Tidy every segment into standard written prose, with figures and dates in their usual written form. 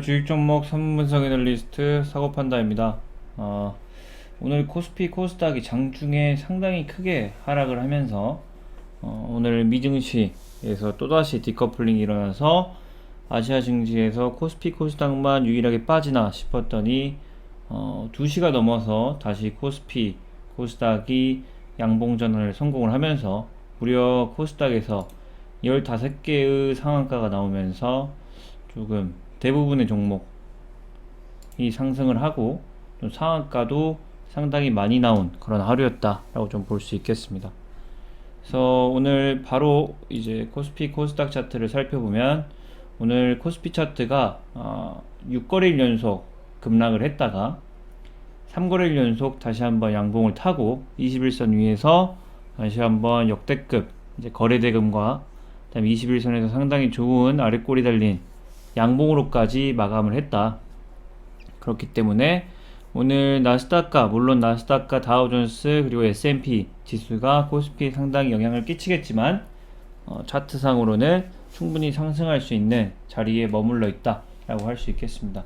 주식 종목 3분 분석 애널리스트 사고판다입니다. 오늘 코스피 코스닥이 장중에 상당히 크게 하락을 하면서 오늘 미증시에서 또다시 디커플링이 일어나서 아시아 증시에서 코스피 코스닥만 유일하게 빠지나 싶었더니 2시가 넘어서 다시 코스피 코스닥이 양봉 전환을 성공을 하면서 무려 코스닥에서 15개의 상한가가 나오면서 조금 대부분의 종목이 상승을 하고 좀 상한가도 상당히 많이 나온 그런 하루였다라고 좀 볼 수 있겠습니다. 그래서 오늘 바로 이제 코스피 코스닥 차트를 살펴보면 오늘 코스피 차트가 6거래일 연속 급락을 했다가 3거래일 연속 다시 한번 양봉을 타고 21선 위에서 다시 한번 역대급 이제 거래대금과 그다음에 21선에서 상당히 좋은 아랫골이 달린 양봉으로까지 마감을 했다. 그렇기 때문에 오늘 나스닥과 물론 나스닥과 다우존스 그리고 S&P 지수가 코스피에 상당히 영향을 끼치겠지만 차트상으로는 충분히 상승할 수 있는 자리에 머물러 있다 라고 할 수 있겠습니다.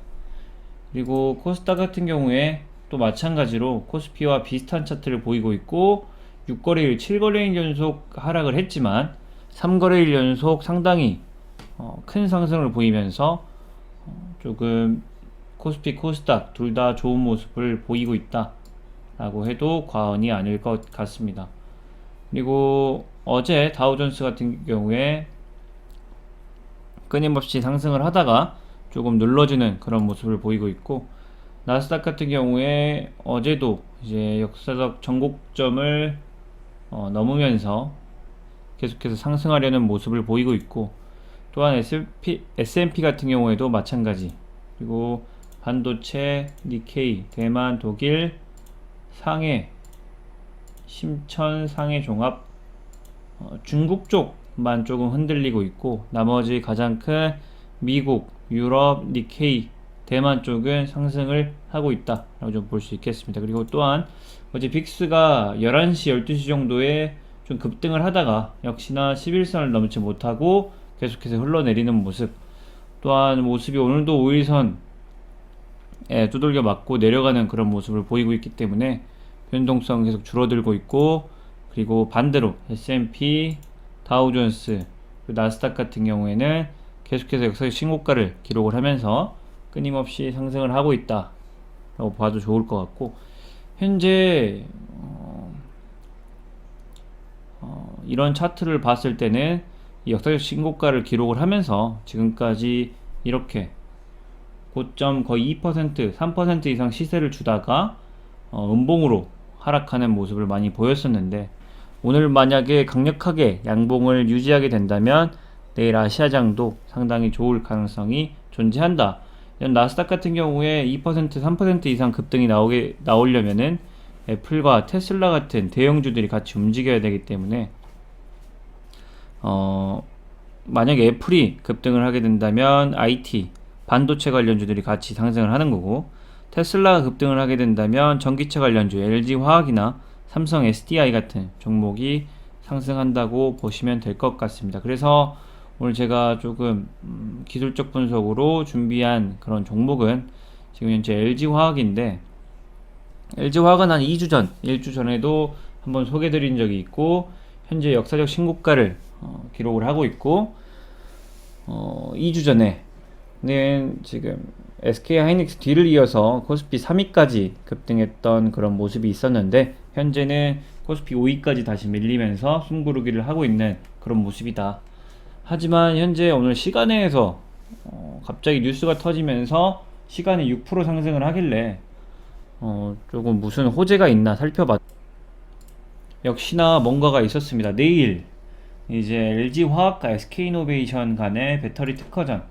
그리고 코스닥 같은 경우에 또 마찬가지로 코스피와 비슷한 차트를 보이고 있고 6거래일 7거래일 연속 하락을 했지만 3거래일 연속 상당히 큰 상승을 보이면서 조금 코스피 코스닥 둘 다 좋은 모습을 보이고 있다 라고 해도 과언이 아닐 것 같습니다. 그리고 어제 다우존스 같은 경우에 끊임없이 상승을 하다가 조금 눌러지는 그런 모습을 보이고 있고, 나스닥 같은 경우에 어제도 이제 역사적 전고점을 넘으면서 계속해서 상승하려는 모습을 보이고 있고, 또한 S&P 같은 경우에도 마찬가지. 그리고 반도체, 니케이, 대만, 독일, 상해, 심천, 상해 종합, 중국 쪽만 조금 흔들리고 있고, 나머지 가장 큰 미국, 유럽, 니케이, 대만 쪽은 상승을 하고 있다 라고 좀 볼 수 있겠습니다. 그리고 또한 어제 빅스가 11시, 12시 정도에 좀 급등을 하다가 역시나 11선을 넘지 못하고 계속해서 흘러내리는 모습, 또한 모습이 오늘도 5일선에 두들겨 맞고 내려가는 그런 모습을 보이고 있기 때문에 변동성 계속 줄어들고 있고, 그리고 반대로 S&P, 다우존스, 나스닥 같은 경우에는 계속해서 역사적 신고가를 기록을 하면서 끊임없이 상승을 하고 있다 라고 봐도 좋을 것 같고, 현재 이런 차트를 봤을 때는 역사적 신고가를 기록을 하면서 지금까지 이렇게 고점 거의 2%, 3% 이상 시세를 주다가 음봉으로 하락하는 모습을 많이 보였었는데, 오늘 만약에 강력하게 양봉을 유지하게 된다면 내일 아시아장도 상당히 좋을 가능성이 존재한다. 나스닥 같은 경우에 2%, 3% 이상 급등이 나오려면은 애플과 테슬라 같은 대형주들이 같이 움직여야 되기 때문에 만약에 애플이 급등을 하게 된다면 IT, 반도체 관련주들이 같이 상승을 하는 거고, 테슬라가 급등을 하게 된다면 전기차 관련주 LG화학이나 삼성 SDI 같은 종목이 상승한다고 보시면 될 것 같습니다. 그래서 오늘 제가 조금 기술적 분석으로 준비한 그런 종목은 지금 현재 LG화학인데, LG화학은 한 2주 전, 1주 전에도 한번 소개드린 적이 있고 현재 역사적 신고가를 기록을 하고 있고, 2주 전에는 지금 SK하이닉스 뒤를 이어서 코스피 3위까지 급등했던 그런 모습이 있었는데, 현재는 코스피 5위까지 다시 밀리면서 숨고르기를 하고 있는 그런 모습이다. 하지만 현재 오늘 시간에서 갑자기 뉴스가 터지면서 시간에 6% 상승을 하길래 조금 무슨 호재가 있나 살펴봤. 역시나 뭔가가 있었습니다. 내일 이제 LG화학과 SK이노베이션 간의 배터리 특허전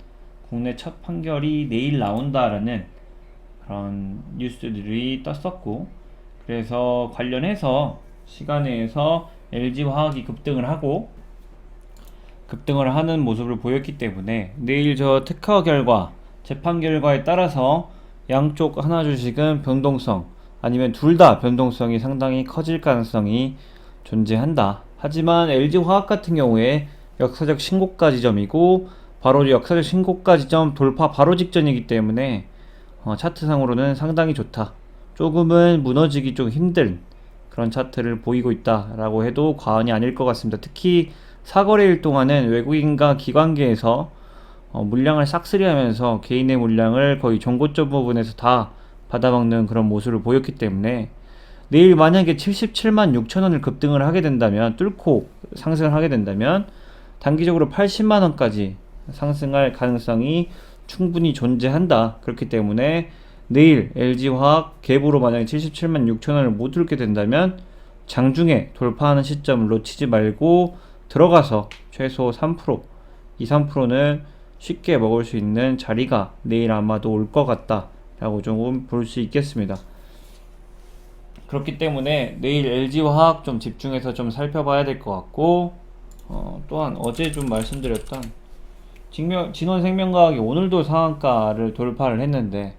국내 첫 판결이 내일 나온다라는 그런 뉴스들이 떴었고, 그래서 관련해서 시간에서 LG화학이 급등을 하는 모습을 보였기 때문에 내일 저 특허 결과, 재판 결과에 따라서 양쪽 하나 주식은 변동성 아니면 둘 다 변동성이 상당히 커질 가능성이 존재한다. 하지만 LG화학 같은 경우에 역사적 신고가 지점이고 바로 역사적 신고가 지점 돌파 바로 직전이기 때문에 차트상으로는 상당히 좋다. 조금은 무너지기 좀 힘든 그런 차트를 보이고 있다라고 해도 과언이 아닐 것 같습니다. 특히 사거래일 동안은 외국인과 기관계에서 물량을 싹쓸이하면서 개인의 물량을 거의 정고점 부분에서 다 받아먹는 그런 모습을 보였기 때문에 내일 만약에 77만 6천 원을 급등을 하게 된다면, 뚫고 상승을 하게 된다면 단기적으로 80만 원까지 상승할 가능성이 충분히 존재한다. 그렇기 때문에 내일 LG화학 갭으로 만약에 77만 6천 원을 못 뚫게 된다면 장중에 돌파하는 시점을 놓치지 말고 들어가서 최소 3%, 2, 3%는 쉽게 먹을 수 있는 자리가 내일 아마도 올 것 같다 라고 조금 볼 수 있겠습니다. 그렇기 때문에 내일 LG화학 좀 집중해서 좀 살펴봐야 될 것 같고, 또한 어제 좀 말씀드렸던 진원생명과학이 오늘도 상한가를 돌파를 했는데,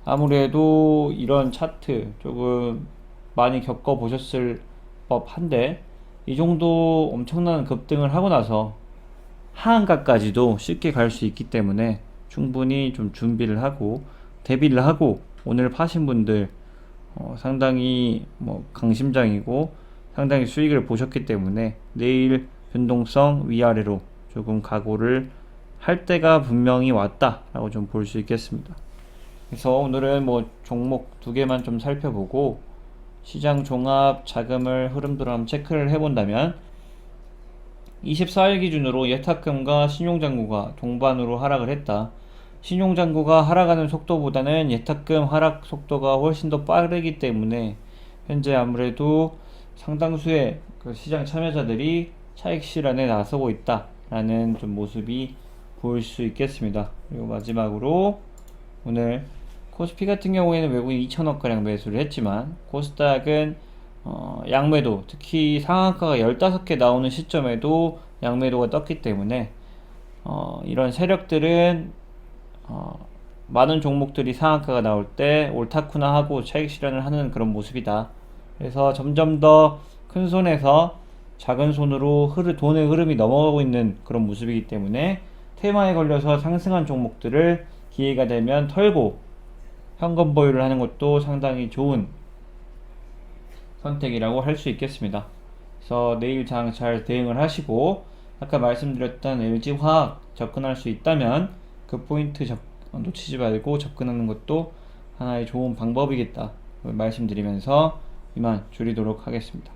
아무래도 이런 차트 조금 많이 겪어보셨을 법한데, 이 정도 엄청난 급등을 하고 나서 하한가까지도 쉽게 갈 수 있기 때문에 충분히 좀 준비를 하고 대비를 하고, 오늘 파신 분들 상당히 강심장이고 상당히 수익을 보셨기 때문에 내일 변동성 위아래로 조금 각오를 할 때가 분명히 왔다 라고 좀 볼 수 있겠습니다. 그래서 오늘은 종목 두 개만 좀 살펴보고 시장 종합 자금을 흐름도를 한번 체크를 해본다면, 24일 기준으로 예탁금과 신용잔고가 동반으로 하락을 했다. 신용잔고가 하락하는 속도보다는 예탁금 하락 속도가 훨씬 더 빠르기 때문에 현재 아무래도 상당수의 그 시장 참여자들이 차익 실현에 나서고 있다라는 좀 모습이 보일 수 있겠습니다. 그리고 마지막으로 오늘 코스피 같은 경우에는 외국인 2천억가량 매수를 했지만, 코스닥은 양매도, 특히 상한가가 15개 나오는 시점에도 양매도가 떴기 때문에 이런 세력들은 많은 종목들이 상한가가 나올 때 옳다쿠나 하고 차익 실현을 하는 그런 모습이다. 그래서 점점 더 큰 손에서 작은 손으로 돈의 흐름이 넘어가고 있는 그런 모습이기 때문에 테마에 걸려서 상승한 종목들을 기회가 되면 털고 현금 보유를 하는 것도 상당히 좋은 선택이라고 할 수 있겠습니다. 그래서 내일 장 잘 대응을 하시고, 아까 말씀드렸던 LG화학 접근할 수 있다면 그 포인트 놓치지 말고 접근하는 것도 하나의 좋은 방법이겠다 말씀드리면서 이만 줄이도록 하겠습니다.